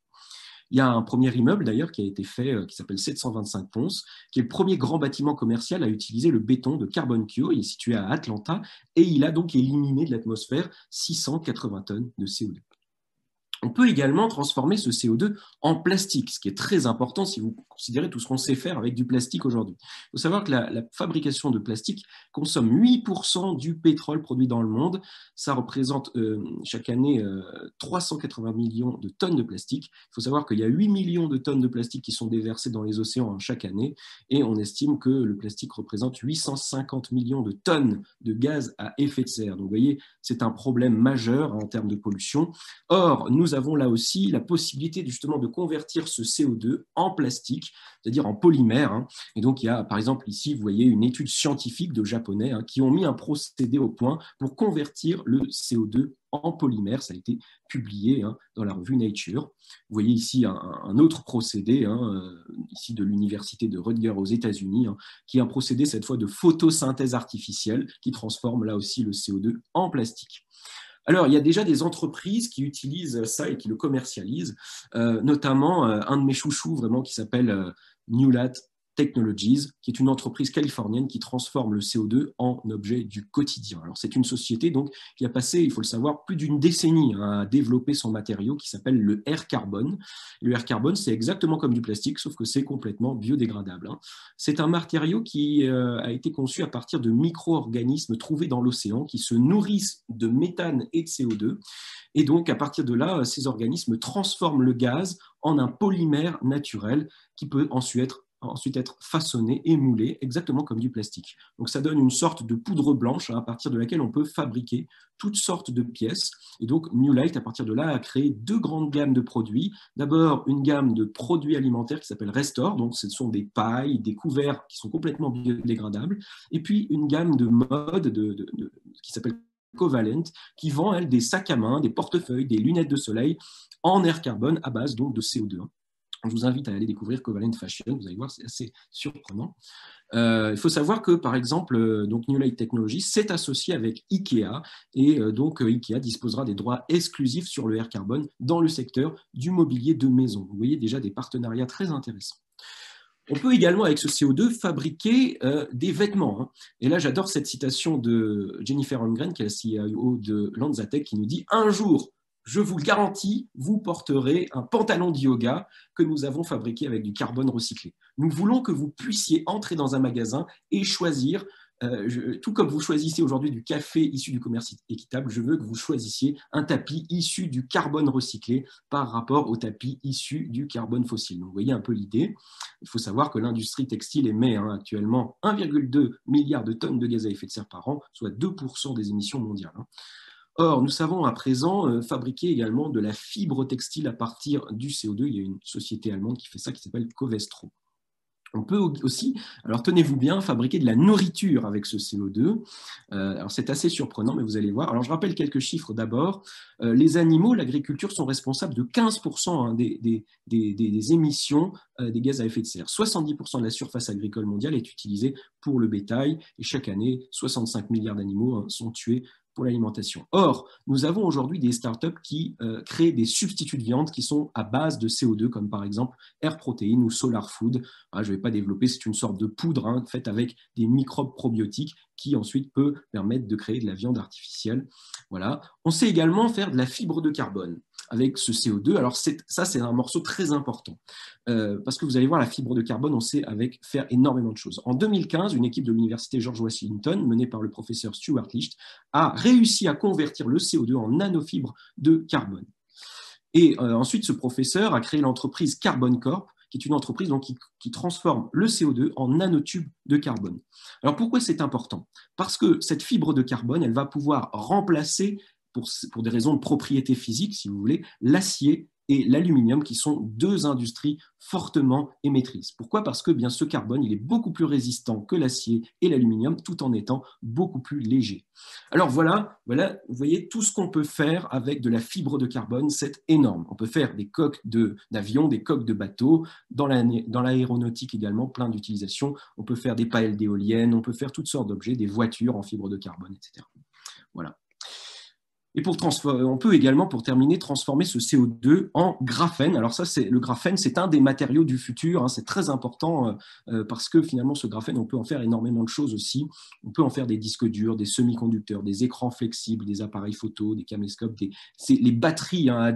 Il y a un premier immeuble d'ailleurs qui a été fait, qui s'appelle 725 Ponce, qui est le premier grand bâtiment commercial à utiliser le béton de Carbon Cure. Il est situé à Atlanta et il a donc éliminé de l'atmosphère 680 tonnes de CO2. On peut également transformer ce CO2 en plastique, ce qui est très important si vous considérez tout ce qu'on sait faire avec du plastique aujourd'hui. Il faut savoir que la fabrication de plastique consomme 8% du pétrole produit dans le monde. Ça représente chaque année 380 millions de tonnes de plastique. Il faut savoir qu'il y a 8 millions de tonnes de plastique qui sont déversées dans les océans chaque année et on estime que le plastique représente 850 millions de tonnes de gaz à effet de serre. Donc vous voyez, c'est un problème majeur en termes de pollution. Or, nous avons là aussi la possibilité justement de convertir ce CO2 en plastique, c'est-à-dire en polymère. Et donc, il y a par exemple ici, vous voyez une étude scientifique de Japonais qui ont mis un procédé au point pour convertir le CO2 en polymère. Ça a été publié dans la revue Nature. Vous voyez ici un autre procédé, ici de l'université de Rutgers aux États-Unis, qui est un procédé cette fois de photosynthèse artificielle qui transforme là aussi le CO2 en plastique. Alors, il y a déjà des entreprises qui utilisent ça et qui le commercialisent, notamment un de mes chouchous vraiment qui s'appelle Newlat Technologies, qui est une entreprise californienne qui transforme le CO2 en objet du quotidien. Alors, c'est une société donc, qui a passé, il faut le savoir, plus d'une décennie à développer son matériau qui s'appelle le air carbone. Le air carbone, c'est exactement comme du plastique, sauf que c'est complètement biodégradable. C'est un matériau qui a été conçu à partir de micro-organismes trouvés dans l'océan qui se nourrissent de méthane et de CO2. Et donc, à partir de là, ces organismes transforment le gaz en un polymère naturel qui peut ensuite être façonné et moulé exactement comme du plastique. Donc ça donne une sorte de poudre blanche à partir de laquelle on peut fabriquer toutes sortes de pièces. Et donc Newlight, à partir de là, a créé deux grandes gammes de produits. D'abord, une gamme de produits alimentaires qui s'appelle Restore, donc ce sont des pailles, des couverts qui sont complètement biodégradables. Et puis une gamme de mode qui s'appelle Covalent, qui vend, elle, des sacs à main, des portefeuilles, des lunettes de soleil en air carbone à base donc de CO2. Je vous invite à aller découvrir Covalent Fashion, vous allez voir, c'est assez surprenant. Il faut savoir que, par exemple, donc Newlight Technologies s'est associé avec IKEA et donc IKEA disposera des droits exclusifs sur le air carbone dans le secteur du mobilier de maison. Vous voyez déjà des partenariats très intéressants. On peut également, avec ce CO2, fabriquer des vêtements. Et là, j'adore cette citation de Jennifer Holmgren, qui est la CIO de Lanzatech, qui nous dit « Un jour, je vous le garantis, vous porterez un pantalon de yoga que nous avons fabriqué avec du carbone recyclé. Nous voulons que vous puissiez entrer dans un magasin et choisir, tout comme vous choisissez aujourd'hui du café issu du commerce équitable, je veux que vous choisissiez un tapis issu du carbone recyclé par rapport au tapis issu du carbone fossile. » Donc, vous voyez un peu l'idée. Il faut savoir que l'industrie textile émet actuellement 1,2 milliard de tonnes de gaz à effet de serre par an, soit 2% des émissions mondiales. Or, nous savons à présent fabriquer également de la fibre textile à partir du CO2. Il y a une société allemande qui fait ça, qui s'appelle Covestro. On peut aussi, alors tenez-vous bien, fabriquer de la nourriture avec ce CO2. Alors c'est assez surprenant, mais vous allez voir. Alors je rappelle quelques chiffres d'abord. Les animaux, l'agriculture sont responsables de 15% des émissions des gaz à effet de serre. 70% de la surface agricole mondiale est utilisée pour le bétail et chaque année, 65 milliards d'animaux sont tués pour l'alimentation. Or, nous avons aujourd'hui des startups qui créent des substituts de viande qui sont à base de CO2, comme par exemple Air Protein ou Solar Food. Je ne vais pas développer, c'est une sorte de poudre faite avec des microbes probiotiques qui ensuite peut permettre de créer de la viande artificielle. Voilà. On sait également faire de la fibre de carbone avec ce CO2. Alors ça, c'est un morceau très important parce que vous allez voir, la fibre de carbone, on sait faire énormément de choses. En 2015, une équipe de l'université George Washington, menée par le professeur Stuart Licht, a réussi à convertir le CO2 en nanofibres de carbone. Et ensuite, ce professeur a créé l'entreprise Carbon Corp, qui est une entreprise donc, qui transforme le CO2 en nanotubes de carbone. Alors pourquoi c'est important? Parce que cette fibre de carbone, elle va pouvoir remplacer, pour des raisons de propriété physique, si vous voulez, l'acier et l'aluminium, qui sont deux industries fortement émettrices. Pourquoi? Parce que bien, ce carbone, il est beaucoup plus résistant que l'acier et l'aluminium, tout en étant beaucoup plus léger. Alors voilà, vous voyez tout ce qu'on peut faire avec de la fibre de carbone, c'est énorme. On peut faire des coques d'avions, des coques de bateaux, dans l'aéronautique également, plein d'utilisations. On peut faire des pales d'éoliennes, on peut faire toutes sortes d'objets, des voitures en fibre de carbone, etc. Voilà. Et on peut également, pour terminer, transformer ce CO2 en graphène. Alors ça, le graphène, c'est un des matériaux du futur. Hein, c'est très important parce que finalement, ce graphène, on peut en faire énormément de choses aussi. On peut en faire des disques durs, des semi-conducteurs, des écrans flexibles, des appareils photo, des caméscopes, les batteries hein,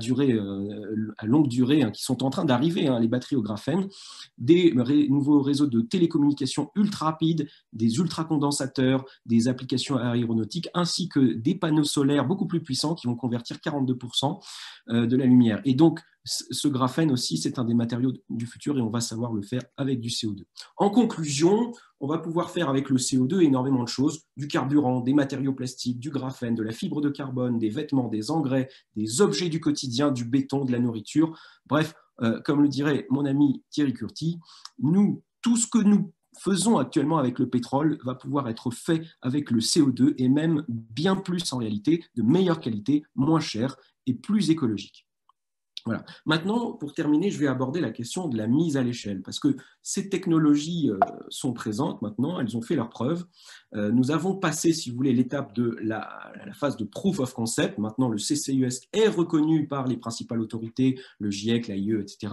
à longue durée hein, qui sont en train d'arriver, hein, les batteries au graphène, des nouveaux réseaux de télécommunications ultra rapides, des ultracondensateurs, des applications aéronautiques, ainsi que des panneaux solaires beaucoup plus puissants qui vont convertir 42% de la lumière. Et donc, ce graphène aussi, c'est un des matériaux du futur et on va savoir le faire avec du CO2. En conclusion, on va pouvoir faire avec le CO2 énormément de choses, du carburant, des matériaux plastiques, du graphène, de la fibre de carbone, des vêtements, des engrais, des objets du quotidien, du béton, de la nourriture. Bref, comme le dirait mon ami Thierry Curti, tout ce que nous faisons actuellement avec le pétrole va pouvoir être fait avec le CO2 et même bien plus en réalité, de meilleure qualité, moins cher et plus écologique. Voilà. Maintenant, pour terminer, je vais aborder la question de la mise à l'échelle, parce que ces technologies sont présentes maintenant, elles ont fait leurs preuves. Nous avons passé, si vous voulez, l'étape de la phase de proof of concept. Maintenant, le CCUS est reconnu par les principales autorités, le GIEC, l'AIE, etc.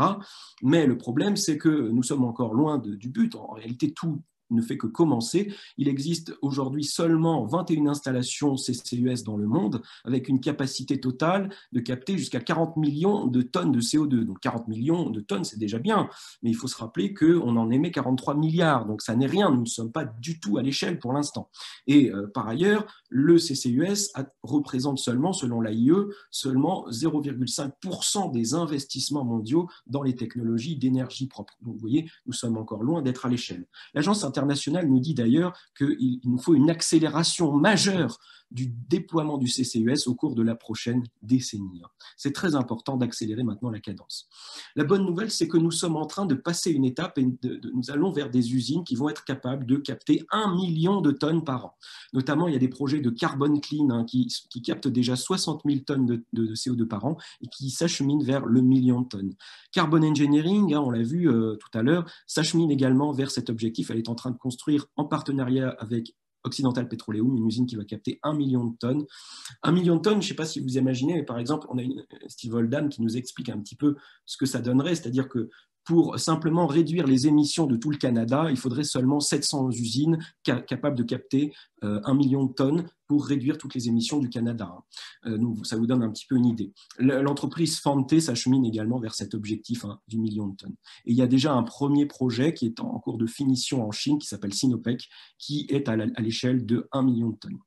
Mais le problème, c'est que nous sommes encore loin du but. En réalité, tout ne fait que commencer. Il existe aujourd'hui seulement 21 installations CCUS dans le monde, avec une capacité totale de capter jusqu'à 40 millions de tonnes de CO2. Donc 40 millions de tonnes, c'est déjà bien, mais il faut se rappeler qu'on en émet 43 milliards, donc ça n'est rien, nous ne sommes pas du tout à l'échelle pour l'instant. Et par ailleurs, le CCUS représente seulement, selon l'AIE, seulement 0,5% des investissements mondiaux dans les technologies d'énergie propre. Donc vous voyez, nous sommes encore loin d'être à l'échelle. L'Agence internationale nous dit d'ailleurs qu'il nous faut une accélération majeure du déploiement du CCUS au cours de la prochaine décennie. C'est très important d'accélérer maintenant la cadence. La bonne nouvelle, c'est que nous sommes en train de passer une étape et nous allons vers des usines qui vont être capables de capter 1 million de tonnes par an. Notamment, il y a des projets de carbone clean hein, qui captent déjà 60 000 tonnes de CO2 par an et qui s'acheminent vers le million de tonnes. Carbon Engineering, hein, on l'a vu tout à l'heure, s'achemine également vers cet objectif. Elle est en train de construire en partenariat avec Occidental Petroleum, une usine qui va capter 1 million de tonnes. 1 million de tonnes, je ne sais pas si vous imaginez, mais par exemple, on a Steve Oldham qui nous explique un petit peu ce que ça donnerait, c'est-à-dire que pour simplement réduire les émissions de tout le Canada, il faudrait seulement 700 usines capables de capter 1 million de tonnes pour réduire toutes les émissions du Canada. Donc, ça vous donne un petit peu une idée. L'entreprise Fante s'achemine également vers cet objectif hein, du million de tonnes. Et il y a déjà un premier projet qui est en cours de finition en Chine, qui s'appelle Sinopec, qui est à l'échelle de 1 million de tonnes.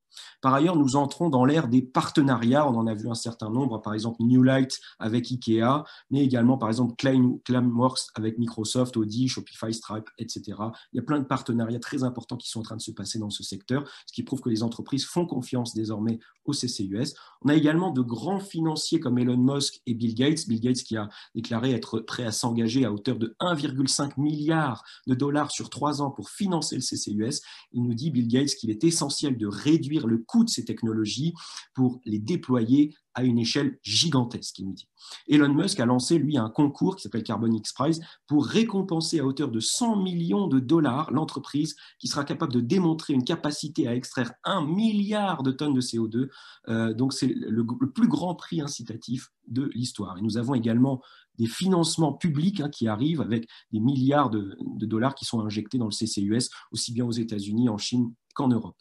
Par ailleurs, nous entrons dans l'ère des partenariats. On en a vu un certain nombre, par exemple Newlight avec Ikea, mais également par exemple Climeworks avec Microsoft, Audi, Shopify, Stripe, etc. Il y a plein de partenariats très importants qui sont en train de se passer dans ce secteur, ce qui prouve que les entreprises font confiance désormais au CCUS. On a également de grands financiers comme Elon Musk et Bill Gates. Bill Gates qui a déclaré être prêt à s'engager à hauteur de 1,5 milliard de dollars sur 3 ans pour financer le CCUS. Il nous dit, Bill Gates, qu'il est essentiel de réduire le coût de ces technologies pour les déployer à une échelle gigantesque, il nous dit. Elon Musk a lancé, lui, un concours qui s'appelle Carbon X Prize pour récompenser à hauteur de 100 millions de dollars l'entreprise qui sera capable de démontrer une capacité à extraire 1 milliard de tonnes de CO2. Donc, c'est le plus grand prix incitatif de l'histoire. Et nous avons également des financements publics hein, qui arrivent avec des milliards de dollars qui sont injectés dans le CCUS, aussi bien aux États-Unis, en Chine qu'en Europe.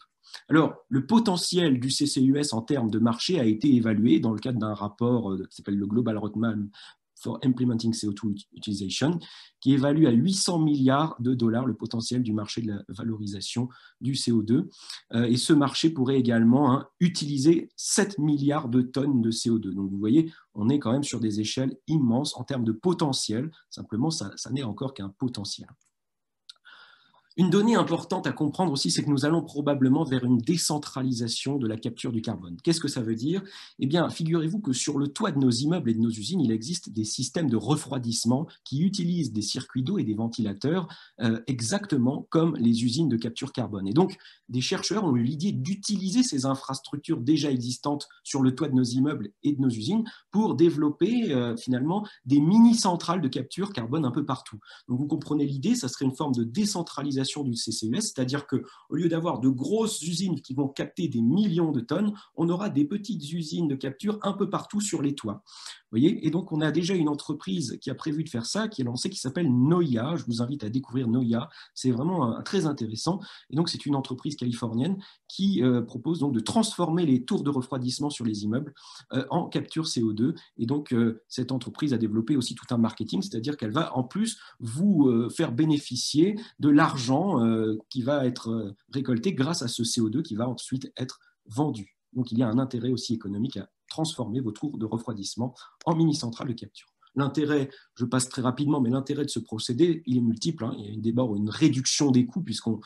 Alors, le potentiel du CCUS en termes de marché a été évalué dans le cadre d'un rapport qui s'appelle le Global Roadmap for Implementing CO2 Utilization, qui évalue à 800 milliards de dollars le potentiel du marché de la valorisation du CO2. Et ce marché pourrait également hein, utiliser 7 milliards de tonnes de CO2. Donc, vous voyez, on est quand même sur des échelles immenses en termes de potentiel. Simplement, ça n'est encore qu'un potentiel. Une donnée importante à comprendre aussi, c'est que nous allons probablement vers une décentralisation de la capture du carbone. Qu'est-ce que ça veut dire? Eh bien, figurez-vous que sur le toit de nos immeubles et de nos usines, il existe des systèmes de refroidissement qui utilisent des circuits d'eau et des ventilateurs exactement comme les usines de capture carbone. Et donc, des chercheurs ont eu l'idée d'utiliser ces infrastructures déjà existantes sur le toit de nos immeubles et de nos usines pour développer finalement des mini-centrales de capture carbone un peu partout. Donc, vous comprenez l'idée, ça serait une forme de décentralisation modularisation du CCUS, c'est-à-dire qu'au lieu d'avoir de grosses usines qui vont capter des millions de tonnes, on aura des petites usines de capture un peu partout sur les toits. Vous voyez, et donc, on a déjà une entreprise qui a prévu de faire ça, qui est lancée, qui s'appelle Noia. Je vous invite à découvrir Noia. C'est vraiment très intéressant. Et donc, c'est une entreprise californienne qui propose donc de transformer les tours de refroidissement sur les immeubles en capture CO2. Et donc, cette entreprise a développé aussi tout un marketing, c'est-à-dire qu'elle va en plus vous faire bénéficier de l'argent qui va être récolté grâce à ce CO2 qui va ensuite être vendu. Donc, il y a un intérêt aussi économique à transformer vos tours de refroidissement en mini-centrales de capture. L'intérêt, je passe très rapidement, mais l'intérêt de ce procédé, il est multiple. Il y a d'abord une réduction des coûts puisqu'on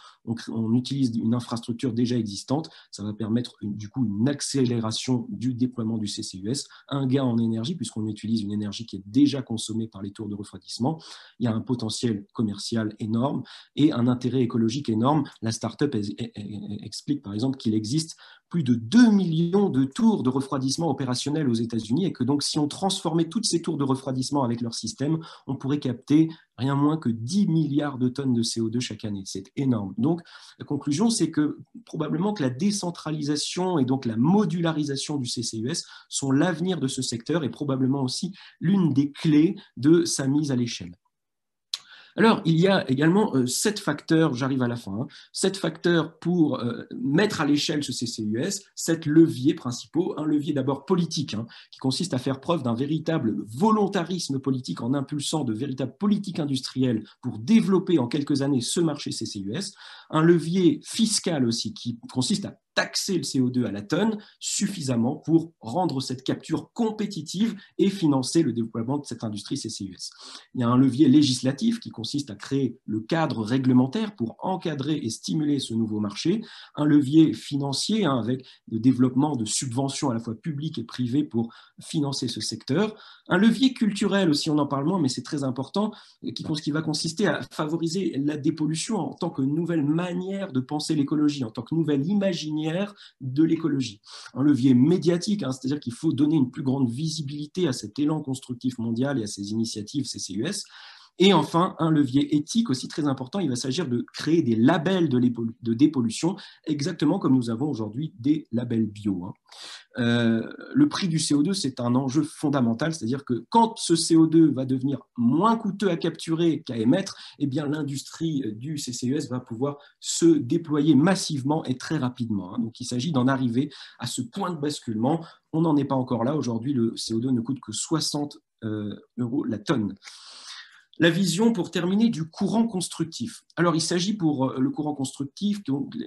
utilise une infrastructure déjà existante. Ça va permettre du coup une accélération du déploiement du CCUS, un gain en énergie puisqu'on utilise une énergie qui est déjà consommée par les tours de refroidissement. Il y a un potentiel commercial énorme et un intérêt écologique énorme. La start-up explique par exemple qu'il existe plus de 2 millions de tours de refroidissement opérationnels aux États-Unis et que donc si on transformait toutes ces tours de refroidissement avec leur système, on pourrait capter rien moins que 10 milliards de tonnes de CO2 chaque année. C'est énorme. Donc, la conclusion, c'est que probablement que la décentralisation et donc la modularisation du CCUS sont l'avenir de ce secteur et probablement aussi l'une des clés de sa mise à l'échelle. Alors, il y a également 7 facteurs, j'arrive à la fin, 7 facteurs pour mettre à l'échelle ce CCUS, 7 leviers principaux. Un levier d'abord politique, qui consiste à faire preuve d'un véritable volontarisme politique en impulsant de véritables politiques industrielles pour développer en quelques années ce marché CCUS. Un levier fiscal aussi, qui consiste à taxer le CO2 à la tonne suffisamment pour rendre cette capture compétitive et financer le développement de cette industrie CCUS. Il y a un levier législatif qui consiste à créer le cadre réglementaire pour encadrer et stimuler ce nouveau marché, un levier financier avec le développement de subventions à la fois publiques et privées pour financer ce secteur, un levier culturel aussi, on en parle moins, mais c'est très important, qui va consister à favoriser la dépollution en tant que nouvelle manière de penser l'écologie, en tant que nouvelle imaginaire de l'écologie. Un levier médiatique, c'est-à-dire qu'il faut donner une plus grande visibilité à cet élan constructif mondial et à ces initiatives CCUS. Et enfin, un levier éthique aussi très important, il va s'agir de créer des labels de dépollution, exactement comme nous avons aujourd'hui des labels bio. Le prix du CO2, c'est un enjeu fondamental, c'est-à-dire que quand ce CO2 va devenir moins coûteux à capturer qu'à émettre, eh bien l'industrie du CCUS va pouvoir se déployer massivement et très rapidement. Donc il s'agit d'en arriver à ce point de basculement. On n'en est pas encore là. Aujourd'hui, le CO2 ne coûte que 60 € la tonne. La vision, pour terminer, du courant constructif. Alors, il s'agit pour le courant constructif,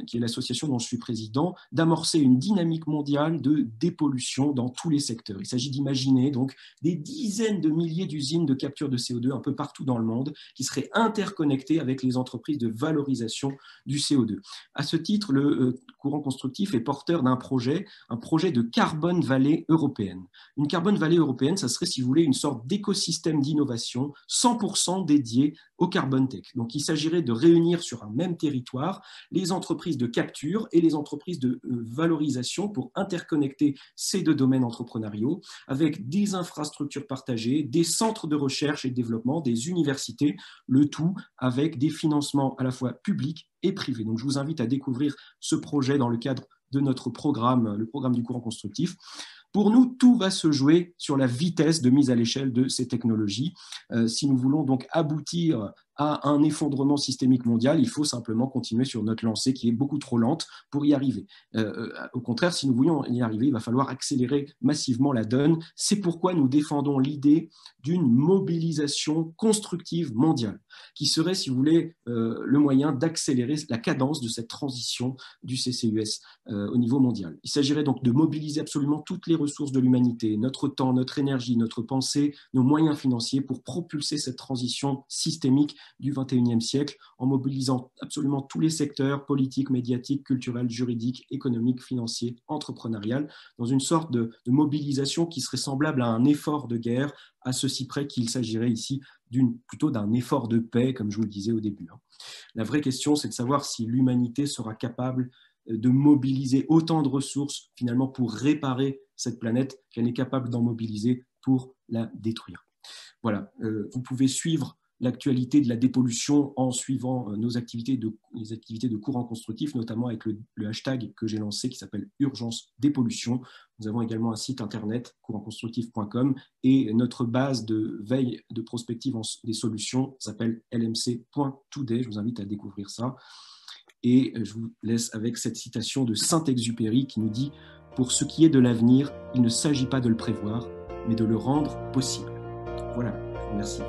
qui est l'association dont je suis président, d'amorcer une dynamique mondiale de dépollution dans tous les secteurs. Il s'agit d'imaginer donc des dizaines de milliers d'usines de capture de CO2 un peu partout dans le monde qui seraient interconnectées avec les entreprises de valorisation du CO2. À ce titre, le courant constructif est porteur d'un projet, un projet de Carbon Valley européenne. Une Carbon Valley européenne, ça serait, si vous voulez, une sorte d'écosystème d'innovation 100% dédié au carbon tech. Donc, il s'agirait de réunir sur un même territoire les entreprises de capture et les entreprises de valorisation pour interconnecter ces deux domaines entrepreneuriaux avec des infrastructures partagées, des centres de recherche et de développement, des universités, le tout avec des financements à la fois publics et privés. Donc, je vous invite à découvrir ce projet dans le cadre de notre programme, le programme du courant constructif. Pour nous, tout va se jouer sur la vitesse de mise à l'échelle de ces technologies. Si nous voulons donc aboutir à un effondrement systémique mondial, il faut simplement continuer sur notre lancée qui est beaucoup trop lente pour y arriver. Au contraire, si nous voulions y arriver, il va falloir accélérer massivement la donne. C'est pourquoi nous défendons l'idée d'une mobilisation constructive mondiale, qui serait, si vous voulez, le moyen d'accélérer la cadence de cette transition du CCUS au niveau mondial. Il s'agirait donc de mobiliser absolument toutes les ressources de l'humanité, notre temps, notre énergie, notre pensée, nos moyens financiers pour propulser cette transition systémique du XXIe siècle en mobilisant absolument tous les secteurs politiques, médiatiques, culturels, juridiques, économiques, financiers, entrepreneuriales, dans une sorte de mobilisation qui serait semblable à un effort de guerre, à ceci près qu'il s'agirait ici plutôt d'un effort de paix, comme je vous le disais au début. La vraie question, c'est de savoir si l'humanité sera capable de mobiliser autant de ressources finalement pour réparer cette planète qu'elle est capable d'en mobiliser pour la détruire. Voilà, vous pouvez suivre l'actualité de la dépollution en suivant nos activités les activités de courant constructif, notamment avec le hashtag que j'ai lancé qui s'appelle Urgence Dépollution. Nous avons également un site internet, courantconstructif.com, et notre base de veille de prospective des solutions s'appelle lmc.today. Je vous invite à découvrir ça. Et je vous laisse avec cette citation de Saint-Exupéry qui nous dit « Pour ce qui est de l'avenir, il ne s'agit pas de le prévoir, mais de le rendre possible. » Voilà, merci.